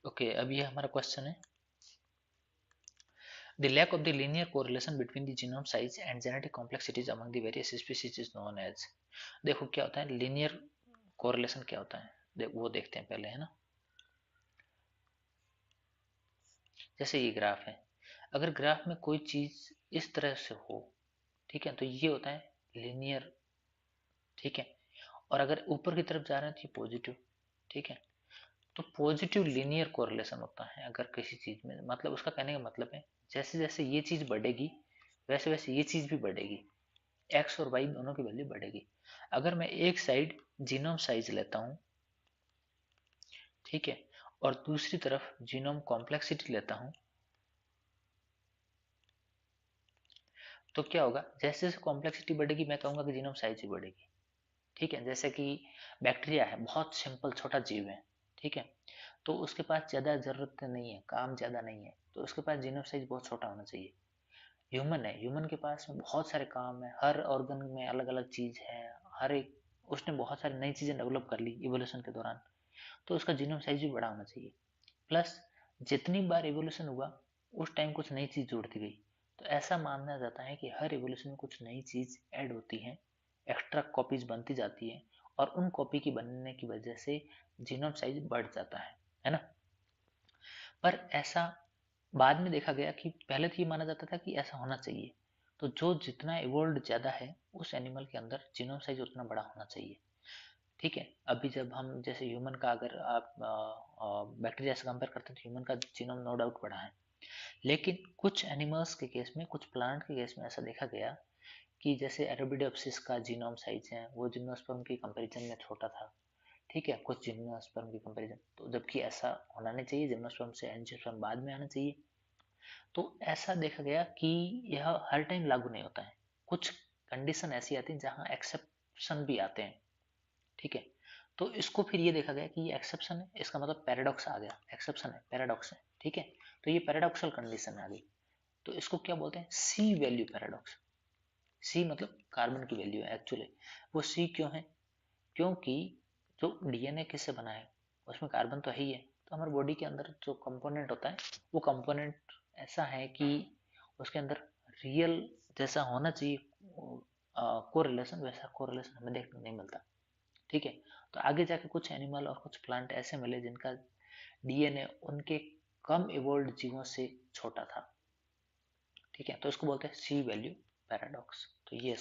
Okay, अब ये हमारा क्वेश्चन है, the lack of the linear correlation between the genome size and genetic complexities among the various species is known as. देखो क्या होता है लीनियर कोरिलेशन, क्या होता है वो देखते हैं पहले, है ना। जैसे ये ग्राफ है, अगर ग्राफ में कोई चीज इस तरह से हो, ठीक है, तो ये होता है लीनियर, ठीक है। और अगर ऊपर की तरफ जा रहे हैं तो ये पॉजिटिव, ठीक है। तो पॉजिटिव लीनियर कोरिलेशन होता है अगर किसी चीज में, मतलब उसका कहने का मतलब है जैसे जैसे ये चीज बढ़ेगी वैसे वैसे ये चीज भी बढ़ेगी, एक्स और वाई दोनों की वैल्यू बढ़ेगी। अगर मैं एक साइड जीनोम साइज लेता हूं, ठीक है, और दूसरी तरफ जीनोम कॉम्प्लेक्सिटी लेता हूं, तो क्या होगा, जैसे जैसे कॉम्प्लेक्सिटी बढ़ेगी मैं कहूंगा कि जीनोम साइज भी बढ़ेगी, ठीक है। जैसे कि बैक्टीरिया है, बहुत सिंपल छोटा जीव है, ठीक है, तो उसके पास ज्यादा जरूरत नहीं है, काम ज्यादा नहीं है, तो उसके पास जीनोम साइज बहुत छोटा होना चाहिए। ह्यूमन है, ह्यूमन के पास में बहुत सारे काम है, हर ऑर्गन में अलग अलग चीज है, हर एक, उसने बहुत सारी नई चीजें डेवलप कर ली इवोल्यूशन के दौरान, तो उसका जीनोम साइज भी बड़ा होना चाहिए। प्लस जितनी बार इवोल्यूशन हुआ उस टाइम कुछ नई चीज जोड़ती गई, तो ऐसा माना जाता है कि हर इवोल्यूशन में कुछ नई चीज ऐड होती है, एक्स्ट्रा कॉपीज बनती जाती है, और उन कॉपी की बनने की वजह से जीनोम साइज बढ़ जाता है ना। पर ऐसा बाद में देखा गया कि पहले तो ये माना जाता था कि ऐसा होना चाहिए, तो जो जितना इवोल्व ज्यादा है उस एनिमल के अंदर जीनोम साइज उतना बड़ा होना चाहिए, ठीक है। अभी जब हम जैसे ह्यूमन का अगर आप बैक्टीरिया से कंपेयर करते हैं तो ह्यूमन का जीनोम नो डाउट बड़ा है, लेकिन कुछ एनिमल्स के केस में, कुछ प्लांट के केस में ऐसा देखा गया कि जैसे एरोबिडोप्सिस का जीनोम साइज है वो जिम्नोस्पर्म की कंपैरिजन में छोटा था, ठीक है, कुछ जिम्नोस्पर्म की कंपैरिजन, तो जबकि ऐसा होना नहीं चाहिए, जिम्नोस्पर्म से एंजियोस्पर्म बाद में आना चाहिए। तो ऐसा देखा गया कि यह हर टाइम लागू नहीं होता है, कुछ कंडीशन ऐसी आती है जहाँ एक्सेप्शन भी आते हैं, ठीक है। तो इसको फिर ये देखा गया कि ये एक्सेप्शन है, इसका मतलब पैराडॉक्स आ गया, एक्सेप्शन है पैराडॉक्स है, ठीक है। तो ये पैराडॉक्सल कंडीशन आ गई, तो इसको क्या बोलते हैं, सी वैल्यू पैराडॉक्स। सी मतलब कार्बन की वैल्यू है एक्चुअली, वो सी क्यों है, क्योंकि जो डीएनए किससे बना है, उसमें कार्बन तो है ही है, तो हमारे बॉडी के अंदर जो कंपोनेंट होता है वो कंपोनेंट ऐसा है कि उसके अंदर रियल जैसा होना चाहिए कोरिलेशन, वैसा कोरिलेशन हमें देखने को नहीं मिलता, ठीक है। तो आगे जाके कुछ एनिमल और कुछ प्लांट ऐसे मिले जिनका डीएनए उनके कम इवोल्व जीवों से छोटा था, ठीक है, तो इसको बोलते हैं सी वैल्यू पैराडॉक्स। तो ये